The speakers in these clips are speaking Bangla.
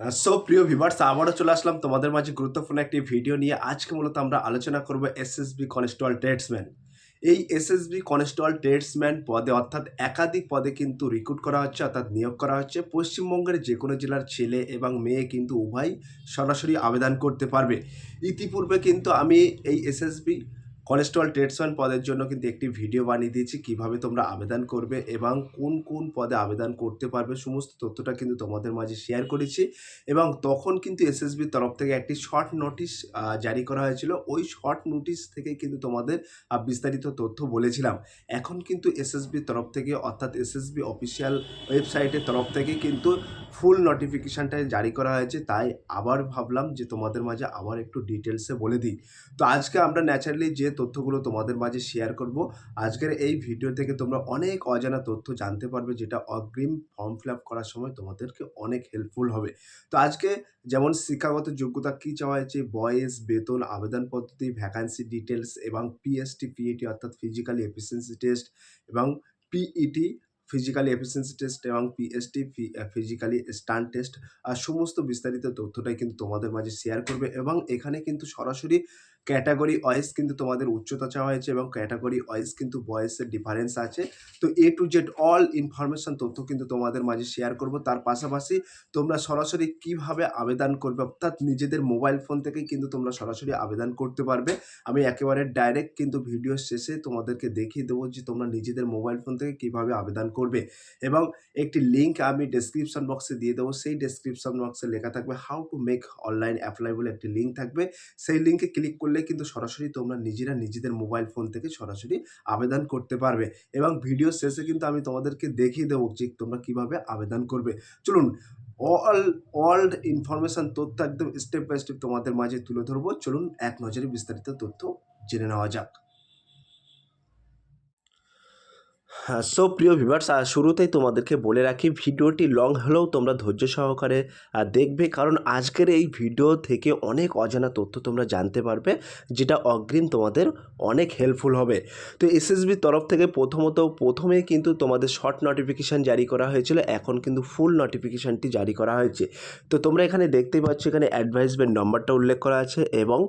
প্রিয় ভিউয়ার্স, আবারও চলে আসলাম তোমাদের মাঝে গুরুত্বপূর্ণ একটি ভিডিও নিয়ে। আজকে মূলত আমরা আলোচনা করব এসএসবি কনস্টেবল ট্রেডসম্যান। এই এসএসবি কনস্টেবল ট্রেডসম্যান পদে অর্থাৎ একাধিক পদে কিন্তু রিক্রুট করা হচ্ছে, অর্থাৎ নিয়োগ করা হচ্ছে। পশ্চিমবঙ্গের যে কোনো জেলার ছেলে এবং মেয়ে কিন্তু উভয় সরাসরি আবেদন করতে পারবে। ইতিপূর্বে কিন্তু আমি এই এসএসবি কনস্টেবল ট্রেডসম্যান পদের জন্য কিন্তু একটি ভিডিও বানিয়ে দিয়েছি, কিভাবে তোমরা আবেদন করবে এবং কোন কোন পদে আবেদন করতে পারবে, সমস্ত তথ্যটা কিন্তু তোমাদের মাঝে শেয়ার করেছি। এবং তখন কিন্তু এসএসবির তরফ থেকে একটি শর্ট নোটিশ জারি করা হয়েছিল। ওই শর্ট নোটিশ থেকে কিন্তু তোমাদের বিস্তারিত তথ্য বলেছিলাম। এখন কিন্তু এসএসবির তরফ থেকে, অর্থাৎ এসএসবি অফিসিয়াল ওয়েবসাইটের তরফ থেকে কিন্তু ফুল নোটিফিকেশানটা জারি করা হয়েছে। তাই আবার ভাবলাম যে তোমাদের মাঝে আবার একটু ডিটেলসে বলে দিই। তো আজকে আমরা ন্যাচারালি যে তথ্যগুলো তোমাদের মাঝে শেয়ার করব, আজকের এই ভিডিও থেকে তোমরা অনেক অজানা তথ্য জানতে পারবে, যেটা অগ্রিম ফর্ম ফিল আপ করার সময় তোমাদেরকে অনেক হেল্পফুল হবে। তো আজকে যেমন শিক্ষাগত যোগ্যতা কী চাওয়া হয়েছে, বয়স, বেতন, আবেদন পদ্ধতি, ভ্যাকান্সি ডিটেলস এবং পিএসটি, পিইটি অর্থাৎ ফিজিক্যালি এফিসিয়েন্সি টেস্ট এবং পিইটি ফিজিক্যালি এফিসিয়েন্সি টেস্ট এবং পিএসটি ফিজিক্যালি স্টান্ট টেস্ট, সমস্ত বিস্তারিত তথ্যটাই কিন্তু তোমাদের মাঝে শেয়ার করবে। এবং এখানে কিন্তু সরাসরি ক্যাটাগরি ওয়াইজ কিন্তু তোমাদের উচ্চতা চাওয়া হয়েছে এবং ক্যাটাগরি ওয়াইজ কিন্তু বয়সের ডিফারেন্স আছে। তো এ টু জেড অল ইনফরমেশন তথ্য কিন্তু তোমাদের মাঝে শেয়ার করব। তার পাশাপাশি তোমরা সরাসরি কিভাবে আবেদন করবে, অর্থাৎ নিজেদের মোবাইল ফোন থেকেই কিন্তু তোমরা সরাসরি আবেদন করতে পারবে। আমি একেবারে ডাইরেক্ট কিন্তু ভিডিওর শেষে তোমাদেরকে দেখিয়ে দেবো যে তোমরা নিজেদের মোবাইল ফোন থেকে কিভাবে আবেদন করবে। এবং একটি লিঙ্ক আমি ডেসক্রিপশন বক্সে দিয়ে দেবো। সেই ডেসক্রিপশন বক্সে লেখা থাকবে how to make online apply বলে একটি লিঙ্ক থাকবে। সেই লিঙ্কে ক্লিক করলে কিন্তু সরাসরি তোমরা নিজেরা নিজেদের মোবাইল ফোন থেকে সরাসরি আবেদন করতে পারবে। এবং ভিডিও শেষে কিন্তু আমি তোমাদেরকে দেখিয়ে দেবো যে তোমরা কিভাবে আবেদন করবে। চলুন, অল ইনফরমেশন তথ্য একদম স্টেপ বাই স্টেপ তোমাদের মাঝে তুলে ধরবো। চলুন এক নজরে বিস্তারিত তথ্য জেনে নেওয়া যাক। হ্যাঁ, প্রিয় ভিউয়ার্স, শুরুতেই তোমাদেরকে বলে রাখি, ভিডিওটি লং হলেও তোমরা ধৈর্য সহকারে দেখবে, কারণ আজকের এই ভিডিও থেকে অনেক অজানা তথ্য তোমরা জানতে পারবে, যেটা অগ্রিম তোমাদের অনেক হেল্পফুল হবে। তো এসএসবির তরফ থেকে প্রথমে কিন্তু তোমাদের শর্ট নোটিফিকেশান জারি করা হয়েছিল, এখন কিন্তু ফুল নোটিফিকেশানটি জারি করা হয়েছে। তো তোমরা এখানে দেখতেই পাচ্ছ, এখানে অ্যাডভাইসমেন্ট নম্বরটা উল্লেখ করা আছে এবং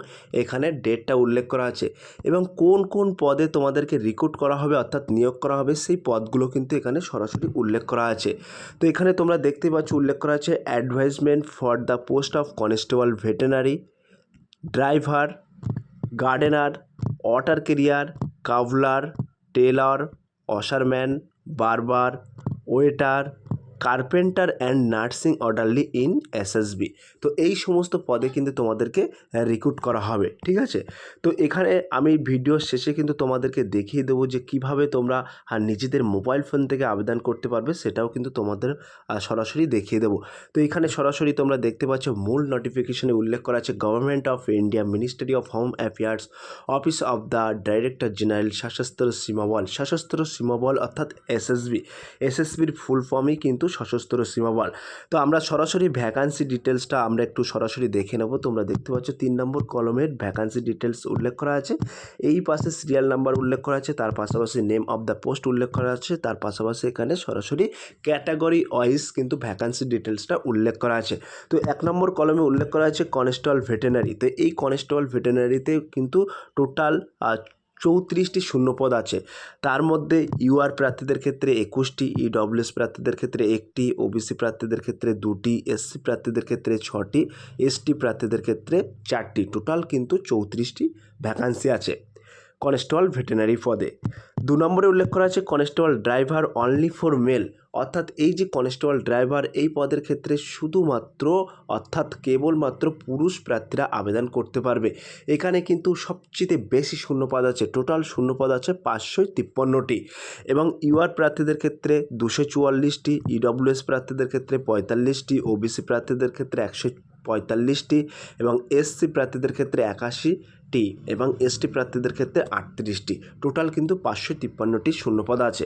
এখানে ডেটটা উল্লেখ করা আছে এবং কোন কোন পদে তোমাদেরকে রিক্রুট করা হবে, অর্থাৎ নিয়োগ করা হবে, সেই পদগুলো কিন্তু এখানে সরাসরি উল্লেখ করা আছে। তো এখানে তোমরা দেখতে পাচ্ছ উল্লেখ করা আছে advertisement for the post of constable veterinary, driver, gardener, water carrier, cobbler, tailor, washerman, barber, waiter, carpenter and nursing orderly in SSB. তো এই সমস্ত পদে কিন্তু তোমাদেরকে রিক্রুট করা হবে, ঠিক আছে। তো এখানে আমি ভিডিওর শেষে কিন্তু তোমাদেরকে দেখিয়ে দেবো যে কিভাবে তোমরা নিজেদের মোবাইল ফোন থেকে আবেদন করতে পারবে, সেটাও কিন্তু তোমাদের সরাসরি দেখিয়ে দেবো। তো এখানে সরাসরি তোমরা দেখতে পাচ্ছ মূল নোটিফিকেশনে উল্লেখ করা আছে government of India, ministry of home affairs, office of the director general, সশস্ত্র সীমাবল। সশস্ত্র সীমাবল অর্থাৎ এসএসবির ফুল ফর্মই কিন্তু সশস্ত্র সীমাবল। তো আমরা সরাসরি ভ্যাকান্সি ডিটেলসটা আমরা একটু সরাসরি দেখে নেব। তোমরা দেখতে পাচ্ছ 3 নম্বর কলমের ভ্যাকান্সি ডিটেলস উল্লেখ করা আছে, এই পাশে সিরিয়াল নাম্বার উল্লেখ করা আছে, তার পাশাপাশি নেম অফ দ্য পোস্ট উল্লেখ করা আছে, তার পাশাপাশি এখানে সরাসরি ক্যাটাগরি ওয়াইজ কিন্তু ভ্যাকান্সি ডিটেলসটা উল্লেখ করা আছে। তো 1 নম্বর কলমে উল্লেখ করা আছে কনস্টেবল ভেটেরিনারি। তো এই কনস্টেবল ভেটেরিনারিতে কিন্তু টোটাল 34টি শূন্যপদ আছে। তার মধ্যে ইউআর প্রার্থীদের ক্ষেত্রে 21টি, ইডব্লিউএস প্রার্থীদের ক্ষেত্রে 1টি, ওবিসি প্রার্থীদের ক্ষেত্রে 2টি, এসসি প্রার্থীদের ক্ষেত্রে 6টি, এসটি প্রার্থীদের ক্ষেত্রে 4টি, টোটাল কিন্তু 34টি ভ্যাকান্সি আছে কনস্টেবল ভেটেরিনারি পদে। 2 নম্বরে উল্লেখ করা আছে constable driver only for mail, অর্থাৎ এই যে কনস্টেবল ড্রাইভার, এই পদের ক্ষেত্রে শুধুমাত্র অর্থাৎ কেবলমাত্র পুরুষ প্রার্থীরা আবেদন করতে পারবে। এখানে কিন্তু সবচেয়ে বেশি শূন্যপদ আছে, টোটাল শূন্যপদ আছে 553টি এবং ইউআর প্রার্থীদের ক্ষেত্রে 244টি, ইডব্লিউএস প্রার্থীদের ক্ষেত্রে 45টি, ওবিসি প্রার্থীদের ক্ষেত্রে 145টি এবং এসসি প্রার্থীদের ক্ষেত্রে 81 টি এবং এসটি প্রার্থীদের ক্ষেত্রে 38টি, টোটাল কিন্তু 553টি শূন্যপদ আছে।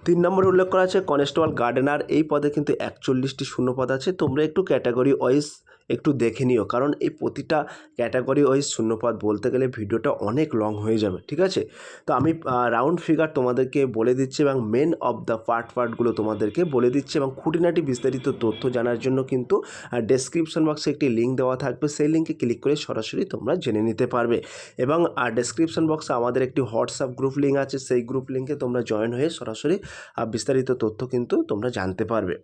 3 নম্বরে উল্লেখ করা আছে কনস্টেবল গার্ডেনার, এই পদে কিন্তু 41টি শূন্যপদ আছে। তোমরা একটু ক্যাটাগরি ওয়াইজ একটু দেখে নিও, কারণ এই প্রতিটা ক্যাটাগরি ওয়াইজ শূন্যপদ বলতে গেলে ভিডিওটা অনেক লং হয়ে যাবে, ঠিক আছে। তো আমি রাউন্ড ফিগার তোমাদেরকে বলে দিচ্ছি এবং মেন অফ দ্য পার্টগুলো তোমাদেরকে বলে দিচ্ছি, এবং খুঁটিনাটি বিস্তারিত তথ্য জানার জন্য কিন্তু ডেসক্রিপশন বক্সে একটি লিঙ্ক দেওয়া থাকবে, সেই লিঙ্কে ক্লিক করে সরাসরি তোমরা জেনে নিতে পারবে। এবং ডেসক্রিপশন বক্সে আমাদের একটি হোয়াটসঅ্যাপ গ্রুপ লিঙ্ক আছে, সেই গ্রুপ লিঙ্কে তোমরা জয়েন হয়ে সরাসরি বিস্তারিত তথ্য কিন্তু তোমরা জানতে পারবে।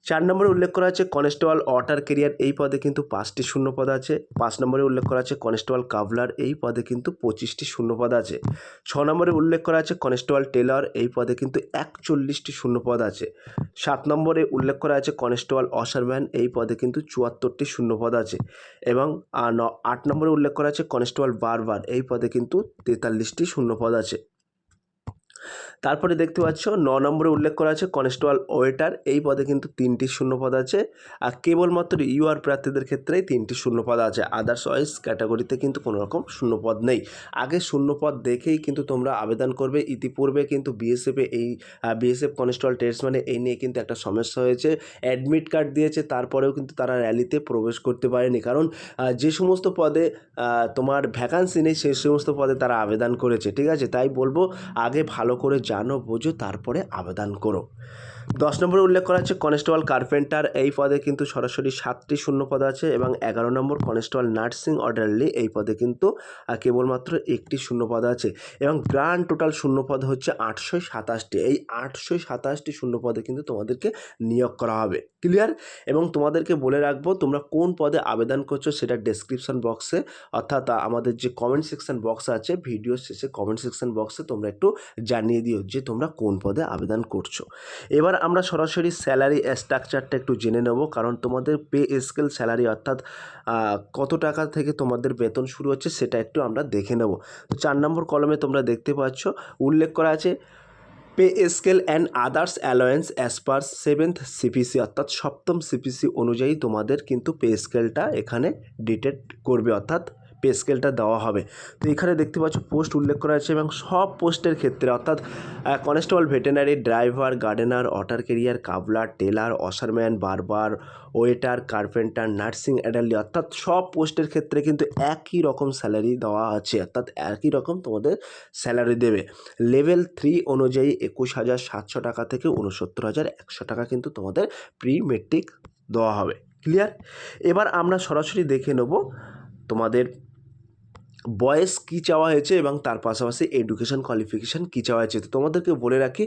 4 নম্বরে উল্লেখ করা আছে কনস্টেবল ওয়াটার ক্যারিয়ার, এই পদে কিন্তু 5টি শূন্যপদ আছে। 5 নম্বরে উল্লেখ করা আছে কনস্টেবল কাভলার, এই পদে কিন্তু 25টি শূন্যপদ আছে। 6 নম্বরে উল্লেখ করা আছে কনস্টেবল টেলর, এই পদে কিন্তু 41টি শূন্যপদ আছে। 7 নম্বরে উল্লেখ করা আছে কনস্টেবল অসারম্যান, এই পদে কিন্তু 74টি শূন্যপদ আছে। এবং 8 নম্বরে উল্লেখ করা আছে কনস্টেবল বারবার, এই পদে কিন্তু 43টি শূন্যপদ আছে। তারপরে দেখতে পাচ্ছ 9 নম্বরে উল্লেখ করা আছে কনস্টেবল ওয়েটার, এই পদে কিন্তু 3টি শূন্যপদ আছে। আর কেবলমাত্র ইউআর প্রার্থীদের ক্ষেত্রেই 3টি শূন্যপদ আছে, আদার্স ওয়াইজ ক্যাটাগরিতে কিন্তু কোনো রকম শূন্যপদ নেই। আগে শূন্যপদ দেখেই কিন্তু তোমরা আবেদন করবে। ইতিপূর্বে কিন্তু বিএসএফে এই বিএসএফ কনস্টেবল টেস্টম্যানে এই নিয়ে কিন্তু একটা সমস্যা হয়েছে, অ্যাডমিট কার্ড দিয়েছে, তারপরেও কিন্তু তারা র্যালিতে প্রবেশ করতে পারেনি, কারণ যে সমস্ত পদে তোমার ভ্যাকান্সি নেই সেই সমস্ত পদে তারা আবেদন করেছে, ঠিক আছে। তাই বলবো আগে ভালো করে জানো বোঝো তারপরে আবেদন করো। 10 নম্বরে উল্লেখ করা আছে কনস্টেবল কার্পেন্টার, এই পদে কিন্তু সরাসরি 7টি শূন্যপদ আছে। এবং 11 নম্বর কনস্টেবল নার্সিং অর্ডারলি, এই পদে কিন্তু কেবলমাত্র 1টি শূন্যপদ আছে। এবং গ্রান্ড টোটাল শূন্যপদ হচ্ছে 827টি। এই 827টি শূন্যপদে কিন্তু তোমাদেরকে নিয়োগ করা হবে, ক্লিয়ার। এবং তোমাদেরকে বলে রাখবো তোমরা কোন পদে আবেদন করছো সেটা ডেসক্রিপশন বক্সে, অর্থাৎ আমাদের যে কমেন্ট সেকশন বক্স আছে ভিডিও শেষে কমেন্ট সেকশন বক্সে তোমরা একটু জানিয়ে দিও যে তোমরা কোন পদে আবেদন করছো। এবার আমরা সরাসরি স্যালারি স্ট্রাকচারটা একটু জেনে নেব, কারণ তোমাদের পে স্কেল স্যালারি অর্থাৎ কত টাকা থেকে তোমাদের বেতন শুরু হচ্ছে সেটা একটু আমরা দেখে নেব। তো 4 নম্বর কলমে তোমরা দেখতে পাচ্ছ উল্লেখ করা আছে pay scale and others allowance as per 7th CPC, অর্থাৎ 7ম সিপিসি অনুযায়ী তোমাদের কিন্তু পে স্কেলটা এখানে ডিটেক্ট করবে, অর্থাৎ পে স্কেলটা দেওয়া হবে। তো এখানে দেখতে পাচ্ছ পোস্ট উল্লেখ করা আছে, এবং সব পোস্টের ক্ষেত্রে অর্থাৎ constable veterinary, driver, gardener, water carrier, cobbler, tailor, washerman, barber, waiter, carpenter, nursing অ্যাডাল্টি, অর্থাৎ সব পোস্টের ক্ষেত্রে কিন্তু একই রকম স্যালারি দেওয়া আছে, অর্থাৎ একই রকম তোমাদের স্যালারি দেবে। লেভেল 3 অনুযায়ী 21,700 টাকা থেকে 69,100 টাকা কিন্তু তোমাদের প্রি মেট্রিক দেওয়া হবে, ক্লিয়ার। এবার আমরা সরাসরি দেখে নেব তোমাদের বয়স কী চাওয়া হয়েছে এবং তার পাশাপাশি এডুকেশন কোয়ালিফিকেশান কী চাওয়া হয়েছে। তো তোমাদেরকে বলে রাখি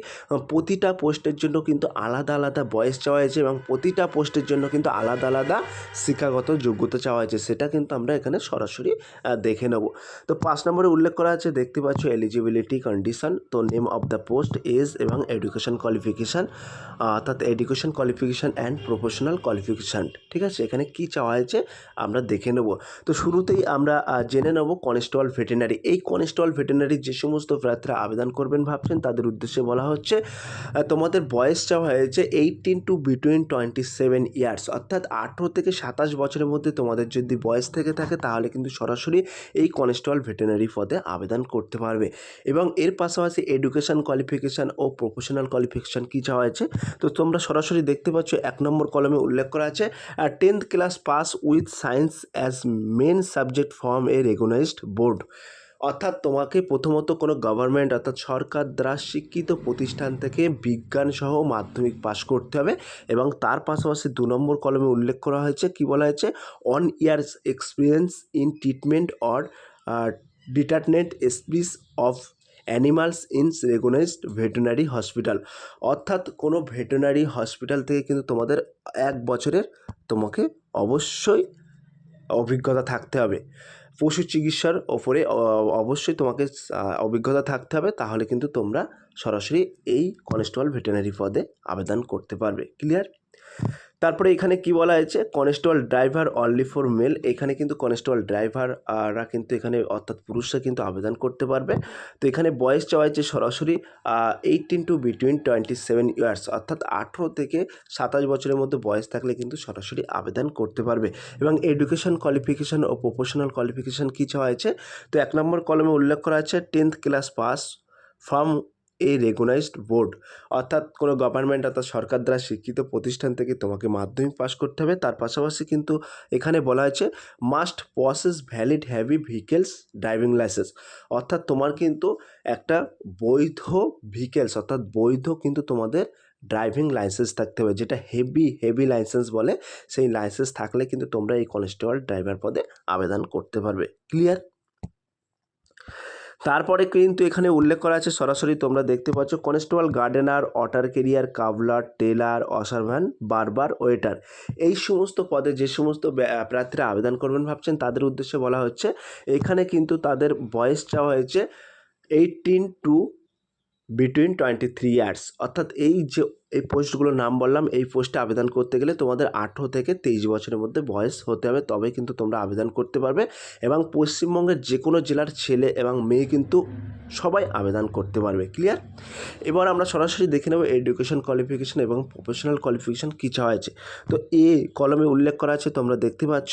প্রতিটা পোস্টের জন্য কিন্তু আলাদা আলাদা বয়স চাওয়া হয়েছে এবং প্রতিটা পোস্টের জন্য কিন্তু আলাদা আলাদা শিক্ষাগত যোগ্যতা চাওয়া হয়েছে, সেটা কিন্তু আমরা এখানে সরাসরি দেখে নেব। তো 5 নম্বরে উল্লেখ করা আছে দেখতে পাচ্ছ এলিজিবিলিটি কন্ডিশন, তো name of the post, age এবং এডুকেশন কোয়ালিফিকেশান, অর্থাৎ education qualification and professional qualification, ঠিক আছে। এখানে কী চাওয়া হয়েছে আমরা দেখে নেব। তো শুরুতেই আমরা জেনে নেব কনস্টেবল ভেটেনারি। এই কনস্টেবল ভেটেনারি যে সমস্ত প্রার্থীরা আবেদন করবেন ভাবছেন তাদের উদ্দেশ্যে বলা হচ্ছে তোমাদের বয়স চাওয়া হয়েছে 18 টু বিটুইন 27 ইয়ার্স, অর্থাৎ 18 থেকে 27 বছরের মধ্যে তোমাদের যদি বয়স থেকে থাকে তাহলে কিন্তু সরাসরি এই কনস্টেবল ভেটেনারি পদে আবেদন করতে পারবে। এবং এর পাশাপাশি এডুকেশন কোয়ালিফিকেশান ও প্রফেশনাল কোয়ালিফিকেশান কী চাওয়া হয়েছে, তো তোমরা সরাসরি দেখতে পাচ্ছ 1 নম্বর কলমে উল্লেখ করা আছে 10th class pass with science as main subject from a recognised board, অর্থাৎ তোমাকে প্রথমত কোনো গভর্নমেন্ট অর্থাৎ সরকার দ্বারা স্বীকৃত প্রতিষ্ঠান থেকে বিজ্ঞান সহ মাধ্যমিক পাস করতে হবে। এবং তার পাশাপাশি 2 নম্বর কলমে উল্লেখ করা হয়েছে কি বলা হয়েছে 1 years experience in treatment or different species of animals in recognised veterinary hospital, অর্থাৎ কোনো ভেটেরিনারি হসপিটাল থেকে কিন্তু তোমাদের 1 বছরের তোমাকে অবশ্যই অভিজ্ঞতা থাকতে হবে। পশু চিকিৎসার ওপরে অবশ্যই তোমাকে অভিজ্ঞতা থাকতে হবে, তাহলে কিন্তু তোমরা সরাসরি এই কনস্টেবল ভেটেরিনারি পদে আবেদন করতে পারবে, ক্লিয়ার। তারপরে এখানে কি বলা হয়েছে, constable driver only for mail. এখানে কিন্তু কনস্টেবল ড্রাইভাররা কিন্তু এখানে অর্থাৎ পুরুষরা কিন্তু আবেদন করতে পারবে। তো এখানে বয়স চাওয়া হয়েছে সরাসরি 18 টু বিটুইন 27 ইয়ার্স, অর্থাৎ 18 থেকে 27 বছরের মধ্যে বয়স থাকলে কিন্তু সরাসরি আবেদন করতে পারবে। এবং এডুকেশন কোয়ালিফিকেশান ও প্রফেশনাল কোয়ালিফিকেশান কী চাওয়া হয়েছে, তো 1 নম্বর কলমে উল্লেখ করা আছে 10th class past form a recognised board, অর্থাৎ কোনো গভর্নমেন্ট অর্থাৎ সরকার দ্বারা স্বীকৃত প্রতিষ্ঠান থেকে তোমাকে মাধ্যমিক পাস করতে হবে। তার পাশাপাশি কিন্তু এখানে বলা হয়েছে must possess valid heavy vehicles driving licence, অর্থাৎ তোমার কিন্তু একটা বৈধ ভেহিকেলস অর্থাৎ বৈধ কিন্তু তোমাদের ড্রাইভিং লাইসেন্স থাকতে হবে, যেটা হেভি লাইসেন্স বলে। সেই লাইসেন্স থাকলে কিন্তু তোমরা এই কনস্টেবল ড্রাইভার পদে আবেদন করতে পারবে। ক্লিয়ার? তারপরে কিন্তু এখানে উল্লেখ করা আছে সরাসরি তোমরা দেখতে পাচ্ছ constable gardener, অটার career, cobbler, teller, অসারভ্যান, বারবার, ওয়েটার, এই সমস্ত পদে যে সমস্ত প্রার্থীরা আবেদন করবেন ভাবছেন তাদের উদ্দেশ্যে বলা হচ্ছে। এখানে কিন্তু তাদের বয়স চাওয়া হয়েছে 18 টু বিটুইন 23 ইয়ার্স, অর্থাৎ এই পোস্টগুলোর নাম বললাম, এই পোস্টে আবেদন করতে গেলে তোমাদের 18 থেকে 23 বছরের মধ্যে বয়স হতে হবে, তবে কিন্তু তোমরা আবেদন করতে পারবে। এবং পশ্চিমবঙ্গের যে কোনো জেলার ছেলে এবং মেয়ে কিন্তু সবাই আবেদন করতে পারবে। ক্লিয়ার? এবার আমরা সরাসরি দেখে নেব এডুকেশন কোয়ালিফিকেশান এবং প্রফেশনাল কোয়ালিফিকেশান কী চাওয়া হয়েছে। তো কলমে উল্লেখ করা আছে তোমরা দেখতে পাচ্ছ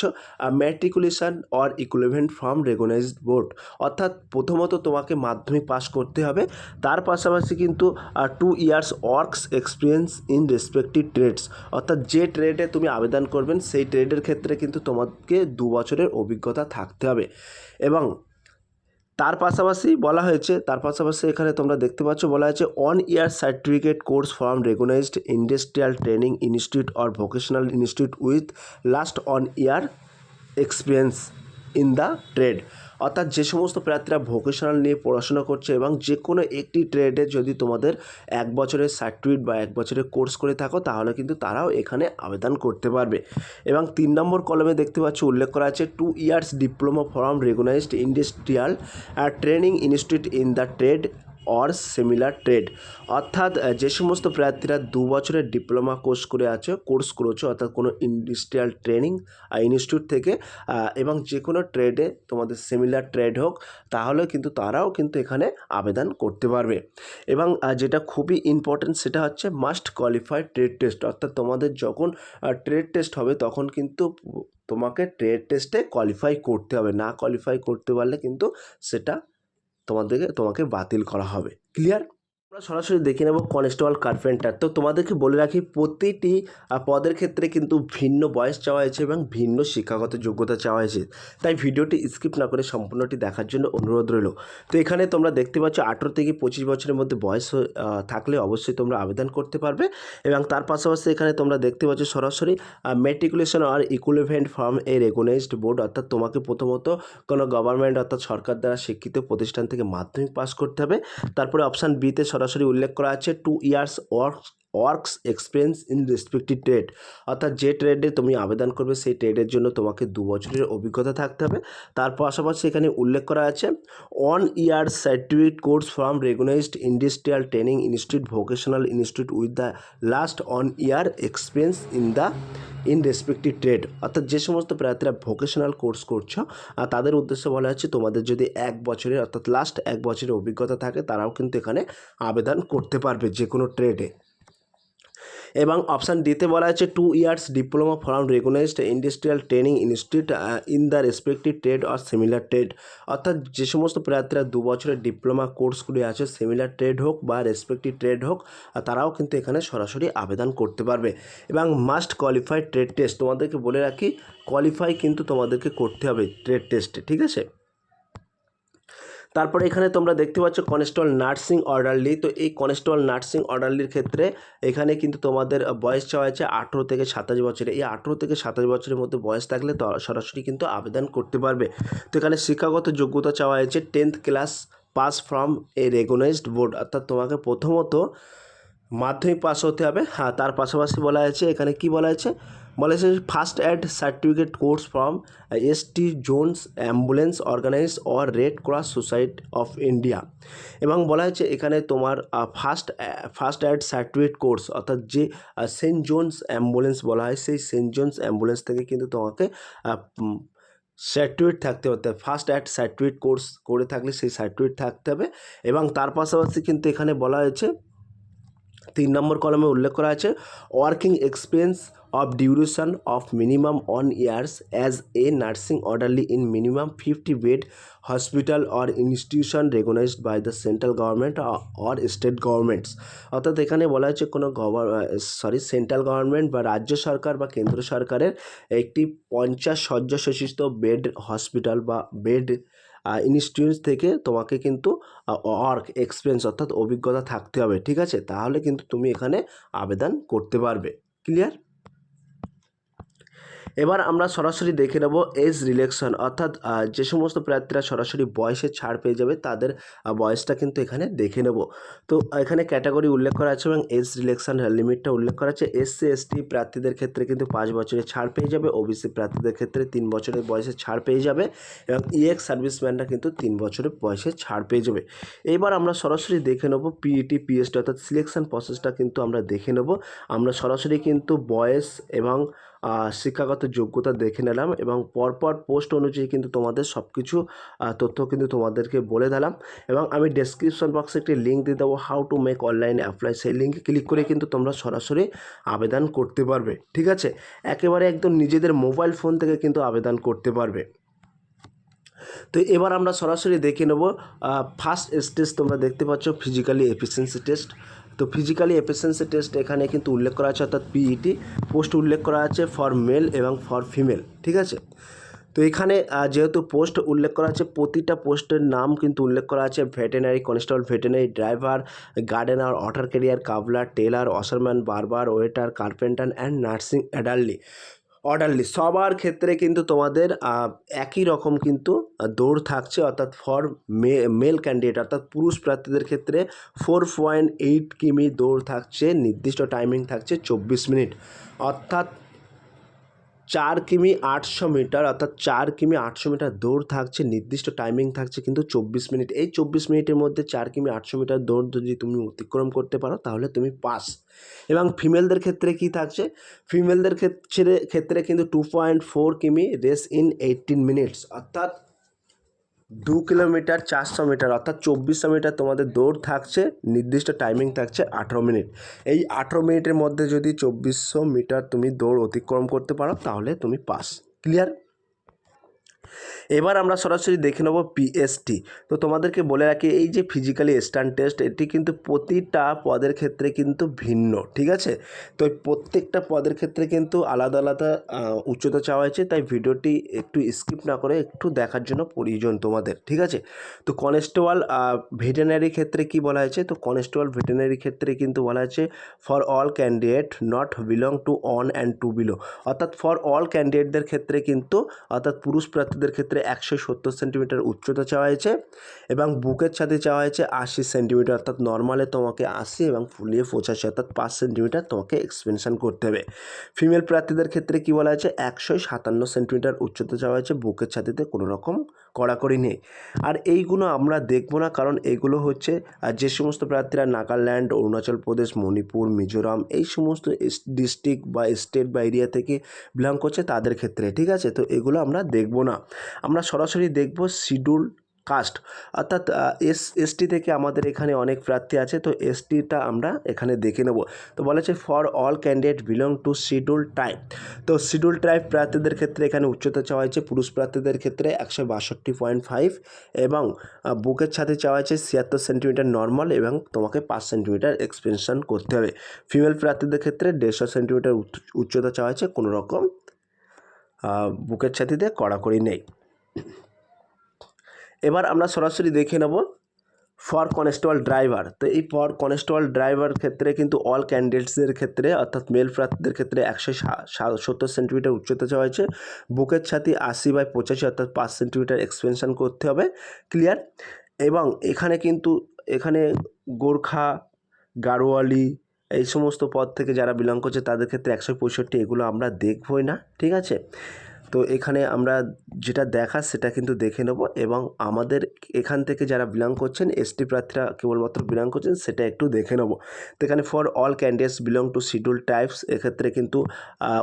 matriculation or equivalent from recognized board, অর্থাৎ প্রথমত তোমাকে মাধ্যমিক পাস করতে হবে, তার পাশাপাশি কিন্তু 2 years works experience in respective trades, অর্থাৎ যে ট্রেডে তুমি আবেদন করবেন সেই ট্রেডের ক্ষেত্রে কিন্তু তোমাকে 2 বছরের অভিজ্ঞতা থাকতে হবে। এবং তার পাশাপাশি এখানে তোমরা দেখতে পাচ্ছ বলা আছে 1 year certificate course from recognised industrial training institute or vocational institute with last 1 year experience in the trade, অর্থাৎ যে সমস্ত প্রার্থীরা ভোকেশনাল নিয়ে পড়াশোনা করছে এবং যে কোনো একটি ট্রেডে যদি তোমাদের 1 বছরের সার্টিফিকেট বা 1 বছরের কোর্স করে থাকো তাহলে কিন্তু তারাও এখানে আবেদন করতে পারবে। এবং 3 নম্বর কলমে দেখতে পাচ্ছ উল্লেখ করা আছে 2 years diploma from recognised industrial training institute in the trade or similar trade, অর্থাৎ যে সমস্ত প্রার্থীরা 2 বছরের ডিপ্লোমা কোর্স করেছো অর্থাৎ কোনো ইন্ডাস্ট্রিয়াল ট্রেনিং ইনস্টিটিউট থেকে এবং যে কোনো ট্রেডে তোমাদের সিমিলার ট্রেড হোক তাহলে কিন্তু তারাও কিন্তু এখানে আবেদন করতে পারবে। এবং যেটা খুবই ইম্পর্টেন্ট সেটা হচ্ছে মাস্ট কোয়ালিফাই ট্রেড টেস্ট, অর্থাৎ তোমাদের যখন ট্রেড টেস্ট হবে তখন কিন্তু তোমাকে ট্রেড টেস্টে কোয়ালিফাই করতে হবে, না কোয়ালিফাই করতে পারলে কিন্তু সেটা তোমাকে বাতিল করা হবে। ক্লিয়ার? আমরা সরাসরি দেখে নেব কনস্টেবল কার্পেন্টার। তো তোমাদেরকে বলে রাখি প্রতিটি পদের ক্ষেত্রে কিন্তু ভিন্ন বয়স চাওয়া হয়েছে এবং ভিন্ন শিক্ষাগত যোগ্যতা চাওয়া হয়েছে, তাই ভিডিওটি স্কিপ না করে সম্পূর্ণটি দেখার জন্য অনুরোধ রইল। তো এখানে তোমরা দেখতে পাচ্ছ 18 থেকে 25 বছরের মধ্যে বয়স থাকলে অবশ্যই তোমরা আবেদন করতে পারবে। এবং তার পাশাপাশি এখানে তোমরা দেখতে পাচ্ছ সরাসরি ম্যাট্রিকুলেশন আর equivalent from a recognised board, অর্থাৎ তোমাকে প্রথমত কোনো গভর্নমেন্ট অর্থাৎ সরকার দ্বারা স্বীকৃত প্রতিষ্ঠান থেকে মাধ্যমিক পাস করতে হবে। তারপরে অপশান বিতে সরাসরি উল্লেখ করা আছে 2 years works experience in respective trade, অর্থাৎ যে ট্রেডে তুমি আবেদন করবে সেই ট্রেডের জন্য তোমাকে 2 বছরের অভিজ্ঞতা থাকতে হবে। তার পাশাপাশি এখানে উল্লেখ করা আছে 1 year certificate course from recognised industrial training institute vocational institute with the last 1 year experience in respective trade, অর্থাৎ যে সমস্ত প্রার্থীরা ভোকেশনাল কোর্স করছো তাদের উদ্দেশ্যে বলা হচ্ছে তোমাদের যদি 1 বছরের অর্থাৎ লাস্ট 1 বছরের অভিজ্ঞতা থাকে তারাও কিন্তু এখানে আবেদন করতে পারবে যে কোনো ট্রেডে। এবং অপশান ডিতে বলা আছে 2 years diploma from recognised industrial training institute in the respective trade or similar trade, অর্থাৎ যে সমস্ত প্রার্থীরা 2 বছরের ডিপ্লোমা কোর্সগুলি আছে সিমিলার ট্রেড হোক বা রেসপেক্টিভ ট্রেড হোক তারাও কিন্তু এখানে সরাসরি আবেদন করতে পারবে। এবং মাস্ট কোয়ালিফাই ট্রেড টেস্ট, তোমাদেরকে বলে রাখি কোয়ালিফাই কিন্তু তোমাদেরকে করতে হবে ট্রেড টেস্টে, ঠিক আছে। তারপরে এখানে তোমরা দেখতে পাচ্ছ কনস্টেবল নার্সিং অর্ডারলি। তো এই কনস্টেবল নার্সিং অর্ডারলির ক্ষেত্রে এখানে কিন্তু তোমাদের বয়স চাওয়া হয়েছে 18 থেকে 27 বছরে। এই 18 থেকে 27 বছরের মধ্যে বয়স থাকলে তো সরাসরি কিন্তু আবেদন করতে পারবে। তো এখানে শিক্ষাগত যোগ্যতা চাওয়া হয়েছে 10th class past form a recognised board, অর্থাৎ তোমাকে প্রথমত মাধ্যমিক পাস হতে হবে। হ্যাঁ, তার পাশাপাশি বলা হয়েছে এখানে কি বলা হয়েছে বলেছে first aid certificate course from S T Johns ambulance organise or Red Cross Society of India. এবং বলা হয়েছে এখানে তোমার ফার্স্ট এড সার্টিফিকেট কোর্স অর্থাৎ যে সেন্ট জোনস অ্যাম্বুলেন্স বলা হয় সেই সেন্ট জোনস অ্যাম্বুলেন্স থেকে কিন্তু তোমাকে সার্টিফিকেট থাকতে হতে ফার্স্ট এড সার্টিফিকেট কোর্স করে থাকলে সেই সার্টিফিকেট থাকতে হবে। এবং তার পাশাপাশি কিন্তু এখানে বলা হয়েছে 3 নম্বর কলমে উল্লেখ করা আছে working experience of duration of minimum 1 years as a nursing orderly in minimum 50 bed hospital or institution recognised by the central government or state governments. অর্থাৎ এখানে বলা হচ্ছে কোনো সেন্ট্রাল গভর্নমেন্ট বা রাজ্য সরকার বা কেন্দ্র সরকারের একটি 50 শয্যা বিশিষ্ট বেড হসপিটাল বা বেড ইনস্টিটিউট থেকে তোমাকে কিন্তু ওয়ার্ক এক্সপিরিয়েন্স অর্থাৎ অভিজ্ঞতা থাকতে হবে, ঠিক আছে, তাহলে কিন্তু তুমি এখানে আবেদন করতে পারবে। ক্লিয়ার? এবার আমরা সরাসরি দেখে নেব এজ রিলেকশন অর্থাৎ যে সমস্ত প্রার্থীরা সরাসরি বয়সে ছাড় পেয়ে যাবে তাদের বয়সটা কিন্তু এখানে দেখে নেব। তো এখানে ক্যাটাগরি উল্লেখ করা আছে এবং এজ রিলেকশন লিমিটটা উল্লেখ করা আছে। এসসি এসটি প্রার্থীদের ক্ষেত্রে কিন্তু 5 বছরের ছাড় পেয়ে যাবে, ওবিসি প্রার্থীদের ক্ষেত্রে 3 বছরের বয়সে ছাড় পেয়ে যাবে এবং ইএক্স সার্ভিসম্যানরা কিন্তু 3 বছরের বয়সে ছাড় পেয়ে যাবে। এবার আমরা সরাসরি দেখে নেব পিইটি পিএসটি অর্থাৎ সিলেকশন প্রসেসটা কিন্তু আমরা দেখে নেব। আমরা সরাসরি কিন্তু বয়স এবং শিক্ষাগত যোগ্যতা দেখে নিলাম এবং পরপর পোস্ট অনুযায়ী কিন্তু তোমাদের সব কিছু তথ্য কিন্তু তোমাদেরকে বলে দিলাম এবং আমি ডেসক্রিপশন বক্সে একটি লিঙ্ক দিয়ে দেবো how to make online apply. সেই লিঙ্কে ক্লিক করে কিন্তু তোমরা সরাসরি আবেদন করতে পারবে, ঠিক আছে, একেবারে একদম নিজেদের মোবাইল ফোন থেকে কিন্তু আবেদন করতে পারবে। তো এবার আমরা সরাসরি দেখে নেব ফার্স্ট স্টেজ তোমরা দেখতে পাচ্ছ ফিজিক্যালি এফিসিয়েন্সি টেস্ট। তো ফিজিক্যালি এফিসিয়েন্সি টেস্ট এখানে কিন্তু উল্লেখ করা আছে অর্থাৎ পিইটি পোস্ট উল্লেখ করা আছে ফর মেল এবং ফর ফিমেল, ঠিক আছে। তো এখানে যেহেতু পোস্ট উল্লেখ করা আছে প্রতিটা পোস্টের নাম কিন্তু উল্লেখ করা আছে veterinary constable, veterinary driver, gardener, water carrier, cobbler, tailor, washerman, barber, waiter, carpenter and nursing orderly সবার ক্ষেত্রে কিন্তু তোমাদের একই রকম কিন্তু দৌড় থাকছে অর্থাৎ ফর মেল ক্যান্ডিডেট অর্থাৎ পুরুষ প্রার্থীদের ক্ষেত্রে 4.8 কিমি দৌড় থাকছে, নির্দিষ্ট টাইমিং থাকছে 24 মিনিট অর্থাৎ 4 কিমি 800 মিটার অর্থাৎ 4 কিমি 800 মিটার দৌড় থাকছে, নির্দিষ্ট টাইমিং থাকছে কিন্তু 24 মিনিট। এই 24 মিনিটের মধ্যে 4 কিমি 800 মিটার দৌড় যদি তুমি অতিক্রম করতে পারো তাহলে তুমি পাস। এবং ফিমেলদের ক্ষেত্রে কি থাকছে, ফিমেলদের ক্ষেত্রে কিন্তু 2.4 কিমি রেস ইন 18 মিনিটস অর্থাৎ 2 কিলোমিটার 400 মিটার অর্থাৎ 2400 মিটার তোমাদের দৌড় থাকছে, নির্দিষ্ট টাইমিং থাকছে 18 মিনিট। এই 18 মিনিটের মধ্যে যদি 2400 মিটার তুমি দৌড় অতিক্রম করতে পারো তাহলে তুমি পাস। ক্লিয়ার? এবার আমরা সরাসরি দেখে নেব পিএসটি। তো তোমাদেরকে বলে রাখি এই যে ফিজিক্যালি স্ট্যান্ড টেস্ট এটি কিন্তু প্রতিটা পদের ক্ষেত্রে কিন্তু ভিন্ন, ঠিক আছে। তো প্রত্যেকটা পদের ক্ষেত্রে কিন্তু আলাদা আলাদা উচ্চতা চাওয়া হয়েছে, তাই ভিডিওটি একটু স্কিপ না করে একটু দেখার জন্য প্রয়োজন তোমাদের, ঠিক আছে। তো কনস্টেবল ভেটেনারি ক্ষেত্রে কি বলা হয়েছে, তো কনস্টেবল ভেটেনারি ক্ষেত্রে কিন্তু বলা হয়েছে for all candidate not belong to 1 and 2 below অর্থাৎ ফর অল ক্যান্ডিডেটদের ক্ষেত্রে কিন্তু অর্থাৎ পুরুষ প্রার্থীদের ক্ষেত্রে 170 সেন্টিমিটার উচ্চতা চাওয়া হয়েছে এবং বুকের ছাতি চাওয়া হয়েছে 80 সেন্টিমিটার অর্থাৎ নর্মালে তোমাকে 80 এবং ফুলিয়ে 85 অর্থাৎ 5 সেন্টিমিটার তোমাকে এক্সপেনশন করতে হবে। ফিমেল প্রার্থীদের ক্ষেত্রে কি বলা হয়েছে 157 সেন্টিমিটার উচ্চতা চাওয়া হয়েছে, বুকের ছাতিতে কোনো রকম কড়াকড়ি নেই। আর এইগুলো আমরা দেখব না, কারণ এইগুলো হচ্ছে যে সমস্ত প্রার্থীরা নাগাল্যান্ড, অরুণাচল প্রদেশ, মণিপুর, মিজোরাম এই সমস্ত ডিস্ট্রিক্ট বা স্টেট বা এরিয়া থেকে বিলং করছে তাদের ক্ষেত্রে, ঠিক আছে। তো এগুলো আমরা দেখব না, আমরা সরাসরি দেখব শিডিউল কাস্ট অর্থাৎ এসটি থেকে আমাদের এখানে অনেক প্রার্থী আছে, তো এসটিটা আমরা এখানে দেখে নেব। তো বলেছে for all candidate belong to schedule tribe. তো শিডিউল ট্রাইব প্রার্থীদের ক্ষেত্রে এখানে উচ্চতা চাওয়া হয়েছে পুরুষ প্রার্থীদের ক্ষেত্রে 162.5 এবং বুকের ছাতি চাওয়া হয়েছে 76 সেন্টিমিটার নর্মাল এবং তোমাকে 5 সেন্টিমিটার এক্সপেনশন করতে হবে। ফিমেল প্রার্থীদের ক্ষেত্রে 150 সেন্টিমিটার উচ্চতা চাওয়া হয়েছে, কোনো রকম বুকের ছাতিতে কড়াকড়ি নেই। এবার আমরা সরাসরি দেখে নেব ফর কনস্টেবল ড্রাইভার। তো এই ফর কনস্টেবল ড্রাইভার ক্ষেত্রে কিন্তু অল ক্যান্ডিডেটসদের ক্ষেত্রে অর্থাৎ মেল প্রার্থীদের ক্ষেত্রে 170 সেন্টিমিটার উচ্চতা চাওয়া হয়েছে, বুকের ছাতি 80/85 অর্থাৎ 5 সেন্টিমিটার এক্সপেনশন করতে হবে। ক্লিয়ার? এবং এখানে গোর্খা, গাড়োয়ালি, এই সমস্ত পদ থেকে যারা বিলং করছে তাদের ক্ষেত্রে 165 এগুলো আমরা দেখবই না, ঠিক আছে। তো এখানে আমরা যেটা দেখা সেটা কিন্তু দেখে নেব এবং আমাদের এখান থেকে যারা বিলং করছেন এসটি প্রার্থীরা কেবলমাত্র বিলং করছেন সেটা একটু দেখে নেব। তো এখানে for all candidates belong to schedule types এক্ষেত্রে কিন্তু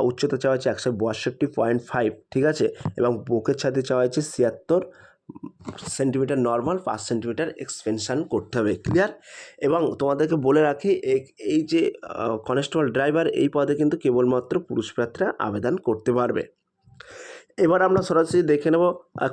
উচ্চতা চাওয়া হচ্ছে 162.5, ঠিক আছে, এবং বুকের ছাতি চাওয়া হচ্ছে 76 সেন্টিমিটার নর্মাল, 5 সেন্টিমিটার এক্সপেনশান করতে হবে, ক্লিয়ার। এবং তোমাদেরকে বলে রাখি এই যে কনস্টেবল ড্রাইভার এই পদে কিন্তু কেবলমাত্র পুরুষ প্রার্থীরা আবেদন করতে পারবে। এবার আমরা সরাসরি দেখে নেব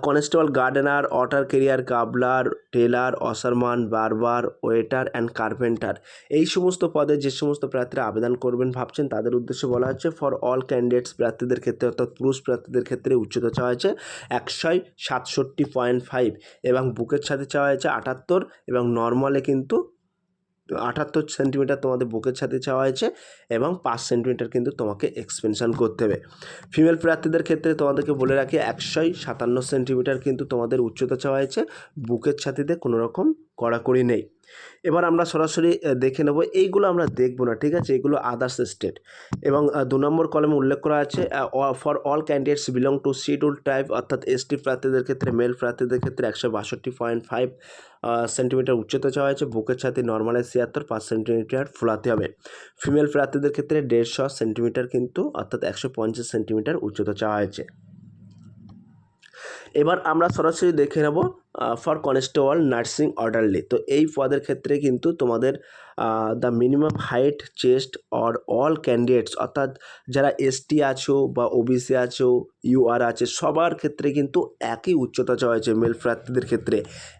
constable gardener, water carrier, cobbler, tailor, washerman, barber, waiter and carpenter এই সমস্ত পদে যে সমস্ত প্রার্থীরা আবেদন করবেন ভাবছেন তাদের উদ্দেশ্যে বলা হচ্ছে ফর অল ক্যান্ডিডেটস প্রার্থীদের ক্ষেত্রে অর্থাৎ পুরুষ প্রার্থীদের ক্ষেত্রে উচ্চতা চাওয়া হয়েছে 167.5 এবং বুকের ছাতি চাওয়া হয়েছে 78 এবং নর্মালে কিন্তু 78 সেন্টিমিটার তোমাদের বুকের ছাতি চাওয়া হয়েছে এবং 5 সেন্টিমিটার কিন্তু তোমাকে এক্সপেনশন করতে হবে। ফিমেল প্রার্থীদের ক্ষেত্রে তোমাদেরকে বলে রাখি 157 সেন্টিমিটার কিন্তু তোমাদের উচ্চতা চাওয়া হয়েছে, বুকের ছাতিতে কোনো রকম কড়াকড়ি নেই। এবার আমরা সরাসরি দেখে নেব, এইগুলো আমরা দেখব না, ঠিক আছে, এগুলো আদার্স স্টেট। এবং 2 নম্বর কলমে উল্লেখ করা আছে for all candidates belong to schedule type অর্থাৎ এসটি প্রার্থীদের ক্ষেত্রে মেল প্রার্থীদের ক্ষেত্রে 162.5 সেন্টিমিটার উচ্চতা চাওয়া হয়েছে, বুকের ছাতি নর্মালে 76, 5 সেন্টিমিটার ফোলাতে হবে। ফিমেল প্রার্থীদের ক্ষেত্রে 150 সেন্টিমিটার কিন্তু অর্থাৎ 150 সেন্টিমিটার উচ্চতা চাওয়া হয়েছে। এবার আমরা সরাসরি দেখে নেব ফর কনস্টেবল নার্সিং অর্ডারলি। তো এই পদের ক্ষেত্রে কিন্তু তোমাদের the minimum height chest or all candidates অর্থাৎ যারা এসটি আছো বা ওবিসি আছো, ইউআর আছে, সবার ক্ষেত্রে কিন্তু একই উচ্চতা চাওয়া হয়েছে। মেল প্রার্থীদের ক্ষেত্রে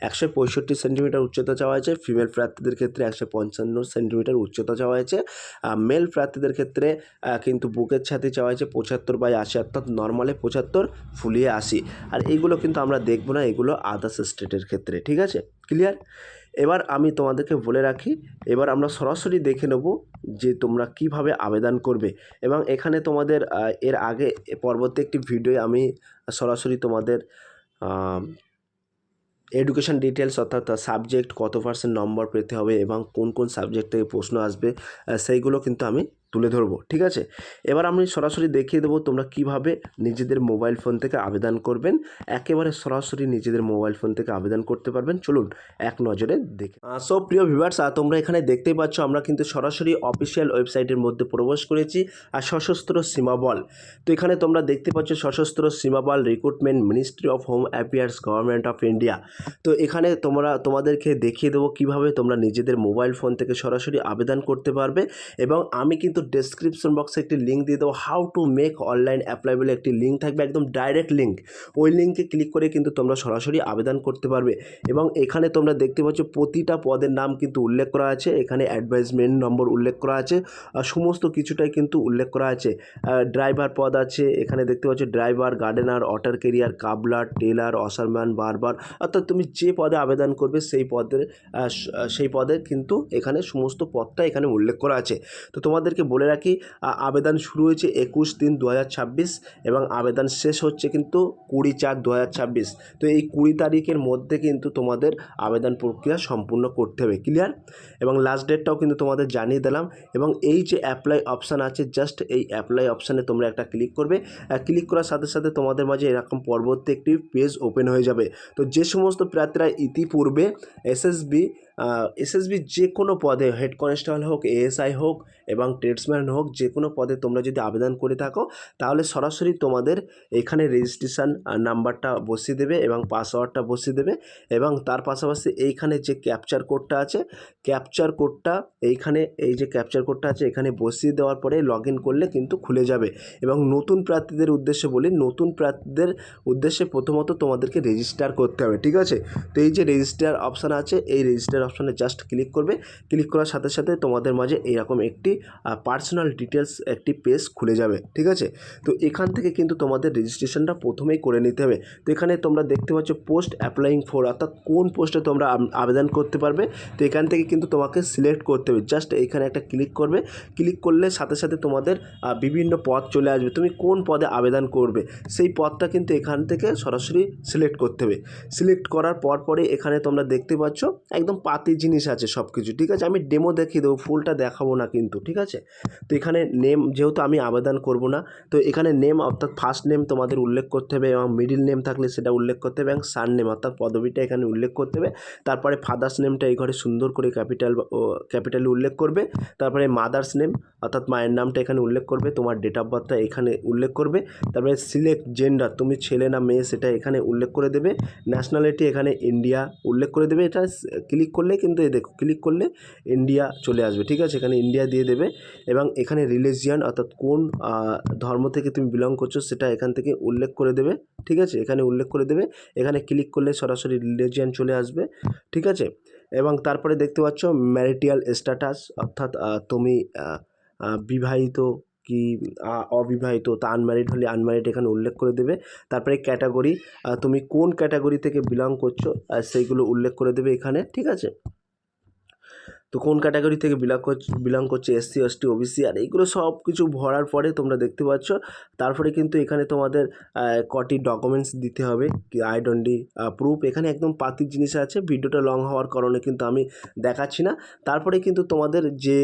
165 সেন্টিমিটার উচ্চতা চাওয়া হয়েছে, ফিমেল প্রার্থীদের ক্ষেত্রে 155 সেন্টিমিটার উচ্চতা চাওয়া হয়েছে। মেল প্রার্থীদের ক্ষেত্রে কিন্তু বুকের ছাতি চাওয়া হয়েছে 75/80 অর্থাৎ নর্মালে 75, ফুলিয়ে 80। আর এইগুলো কিন্তু আমরা দেখব না, এগুলো আদার্স স্টেটের ক্ষেত্রে, ঠিক আছে, ক্লিয়ার। এবার আমি তোমাদেরকে বলে রাখি, এবার আমরা সরাসরি দেখে নেব যে তোমরা কিভাবে আবেদন করবে। এবং এখানে তোমাদের এর আগে পরবর্তী একটি ভিডিওয়ে আমি সরাসরি তোমাদের এডুকেশন ডিটেলস অর্থাৎ সাবজেক্ট কত % নম্বর পেতে হবে এবং কোন কোন সাবজেক্ট থেকে প্রশ্ন আসবে সেইগুলো কিন্তু আমি তুলে ধরবো, ঠিক আছে। এবার আমি সরাসরি দেখিয়ে দেবো তোমরা কিভাবে নিজেদের মোবাইল ফোন থেকে আবেদন করবেন, একেবারে সরাসরি নিজেদের মোবাইল ফোন থেকে আবেদন করতে পারবেন। চলুন এক নজরে দেখে। সো প্রিয় ভিউয়ার্স, তোমরা এখানে দেখতেই পাচ্ছ আমরা কিন্তু সরাসরি অফিসিয়াল ওয়েবসাইটের মধ্যে প্রবেশ করেছি। আর সশস্ত্র সীমা বল, তো এখানে তোমরা দেখতে পাচ্ছ Sashastra Seema Bal recruitment, ministry of home affairs, government of India. তো এখানে তোমাদেরকে দেখিয়ে দেবো কিভাবে তোমরা নিজেদের মোবাইল ফোন থেকে সরাসরি আবেদন করতে পারবে। এবং আমি কিন্তু ডেসক্রিপশন বক্সে একটি লিঙ্ক দিয়ে দেবো, how to make online apply বলে একটি লিঙ্ক থাকবে, একদম ডাইরেক্ট লিঙ্ক। ওই লিঙ্কে ক্লিক করে কিন্তু তোমরা সরাসরি আবেদন করতে পারবে। এবং এখানে তোমরা দেখতে পাচ্ছ প্রতিটা পদের নাম কিন্তু উল্লেখ করা আছে, এখানে অ্যাডভাইজমেন্ট নম্বর উল্লেখ করা আছে, সমস্ত কিছুটাই কিন্তু উল্লেখ করা আছে। ড্রাইভার পদ আছে, এখানে দেখতে পাচ্ছ driver, gardener, water carrier, cobbler, tailor, washerman, barber, অর্থাৎ তুমি যে পদে আবেদন করবে সেই পদে কিন্তু এখানে সমস্ত পদটা এখানে উল্লেখ করা আছে। তো তোমাদেরকে বলে রাখি আবেদন শুরু হয়েছে 21/3/2026 এবং আবেদন শেষ হচ্ছে কিন্তু 20/4/2026। তো এই 20 তারিখের মধ্যে কিন্তু তোমাদের আবেদন প্রক্রিয়া সম্পূর্ণ করতে হবে, ক্লিয়ার। এবং লাস্ট ডেটটাও কিন্তু তোমাদের জানিয়ে দিলাম। এবং এই যে অ্যাপ্লাই অপশান আছে, জাস্ট এই অ্যাপ্লাই অপশানে তোমরা একটা ক্লিক করবে। ক্লিক করার সাথে সাথে তোমাদের মাঝে এরকম পরবর্তী একটি পেজ ওপেন হয়ে যাবে। তো যে সমস্ত প্রার্থীরা ইতিপূর্বে এসএসবি যে কোনো পদে, হেড কনস্টেবল হোক, এএসআই হোক এবং ট্রেডসম্যান হোক, যে কোনো পদে তোমরা যদি আবেদন করে থাকো তাহলে সরাসরি তোমাদের এখানে রেজিস্ট্রেশন নাম্বারটা বসিয়ে দেবে এবং পাসওয়ার্ডটা বসিয়ে দেবে। এবং তার পাশাপাশি এইখানে যে ক্যাপচার কোডটা আছে, ক্যাপচার কোডটা এইখানে, এই যে ক্যাপচার কোডটা আছে এখানে বসিয়ে দেওয়ার পরে লগ ইন করলে কিন্তু খুলে যাবে। এবং নতুন প্রার্থীদের উদ্দেশ্যে বলি, নতুন প্রার্থীদের উদ্দেশ্যে প্রথমত তোমাদেরকে রেজিস্টার করতে হবে, ঠিক আছে। তো এই যে রেজিস্টার অপশান আছে, এই রেজিস্টার অপশানে জাস্ট ক্লিক করবে। ক্লিক করার সাথে সাথে তোমাদের মাঝে এইরকম একটি পার্সোনাল ডিটেলস একটি পেজ খুলে যাবে, ঠিক আছে। তো এখান থেকে কিন্তু তোমাদের রেজিস্ট্রেশনটা প্রথমেই করে নিতে হবে। তো এখানে তোমরা দেখতে পাচ্ছ পোস্ট অ্যাপ্লাইং ফর, অর্থাৎ কোন পোস্টে তোমরা আবেদন করতে পারবে। তো এখান থেকে কিন্তু তোমাকে সিলেক্ট করতে হবে, জাস্ট এইখানে একটা ক্লিক করবে। ক্লিক করলে সাথে সাথে তোমাদের বিভিন্ন পদ চলে আসবে, তুমি কোন পদে আবেদন করবে সেই পদটা কিন্তু এখান থেকে সরাসরি সিলেক্ট করতে হবে। সিলেক্ট করার পরে এখানে তোমরা দেখতে পাচ্ছ একদম পাতি জিনিস আছে সব কিছু, ঠিক আছে। আমি ডেমো দেখিয়ে দেবো, ফুলটা দেখাবো না কিন্তু, ঠিক আছে। তো এখানে নেম, যেহেতু আমি আবেদন করব না, তো এখানে নেম অর্থাৎ ফার্স্ট নেম তোমাদের উল্লেখ করতে হবে, এবং মিডিল নেম থাকলে সেটা উল্লেখ করতে হবে, এবং সার নেম অর্থাৎ পদবিটা এখানে উল্লেখ করতে হবে। তারপরে ফাদার্স নেমটা এই ঘরে সুন্দর করে ক্যাপিটালে উল্লেখ করবে। তারপরে মাদার্স নেম অর্থাৎ মায়ের নামটা এখানে উল্লেখ করবে, তোমার ডেট অফ বার্থটা এখানে উল্লেখ করবে। তারপরে সিলেক্ট জেন্ডার, তুমি ছেলে না মেয়ে সেটা এখানে উল্লেখ করে দেবে। ন্যাশনালিটি এখানে ইন্ডিয়া উল্লেখ করে দেবে। এটা ক্লিক করলে কিন্তু এই দেখো, ক্লিক করলে ইন্ডিয়া চলে আসবে, ঠিক আছে। এখানে ইন্ডিয়া দিয়ে দেবে, এবং এখানে রিলিজিয়ান অর্থাৎ কোন ধর্ম থেকে তুমি বিলং করছো সেটা এখান থেকে উল্লেখ করে দেবে, ঠিক আছে। এখানে উল্লেখ করে দেবে, এখানে ক্লিক করলে সরাসরি রিলিজিয়ান চলে আসবে, ঠিক আছে। এবং তারপরে দেখতে পাচ্ছ ম্যারিটাল স্ট্যাটাস, অর্থাৎ তুমি বিবাহিত কি অবিবাহিত, তা আনম্যারিড হলে আনম্যারিড এখানে উল্লেখ করে দেবে। তারপরে ক্যাটাগরি, তুমি কোন ক্যাটাগরি থেকে বিলং করছো সেইগুলো উল্লেখ করে দেবে এখানে, ঠিক আছে। তো কোন ক্যাটাগরি থেকে বিলং করছে, এসসি এসটি ওবিসি, আর এইগুলো সব কিছু ভরার পরে তোমরা দেখতে পাচ্ছ, তারপরে কিন্তু এখানে তোমাদের কটি ডকুমেন্টস দিতে হবে, কি আইডেন্টি প্রুফ। এখানে একদম পাতির জিনিস আছে, ভিডিওটা লং হওয়ার কারণে কিন্তু আমি দেখাচ্ছি না। তারপরে কিন্তু তোমাদের যে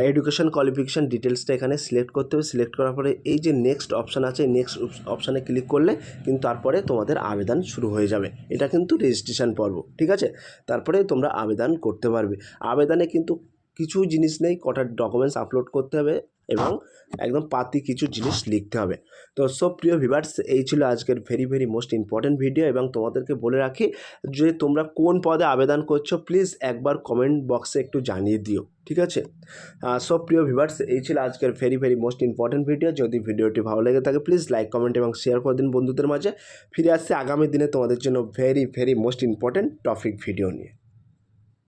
এডুকেশন কোয়ালিফিকেশান ডিটেলসটা এখানে সিলেক্ট করতে হবে। সিলেক্ট করার পরে এই যে নেক্সট অপশান আছে, নেক্সট অপশানে ক্লিক করলে কিন্তু তারপরে তোমাদের আবেদন শুরু হয়ে যাবে। এটা কিন্তু রেজিস্ট্রেশন পর্ব, ঠিক আছে। তারপরে তোমরা আবেদন করতে পারবে। আবেদনে কিন্তু কিছু জিনিস নেই, কটা ডকুমেন্টস আপলোড করতে হবে এবং একদম পাতি কিছু জিনিস লিখতে হবে। তো সব প্রিয় ভিউয়ার্স, এই ছিল আজকের ভেরি মোস্ট ইম্পর্ট্যান্ট ভিডিও। এবং তোমাদেরকে বলে রাখি যে তোমরা কোন পদে আবেদন করছো প্লিজ একবার কমেন্ট বক্সে একটু জানিয়ে দিও, ঠিক আছে। সব প্রিয় ভিউয়ার্স, এই ছিল আজকের ভেরি মোস্ট ইম্পর্ট্যান্ট ভিডিও। যদি ভিডিওটি ভালো লেগে থাকে প্লিজ লাইক, কমেন্ট এবং শেয়ার করে দিন বন্ধুদের মাঝে। ফিরে আসছে আগামী দিনে তোমাদের জন্য very most important topic video নিয়ে।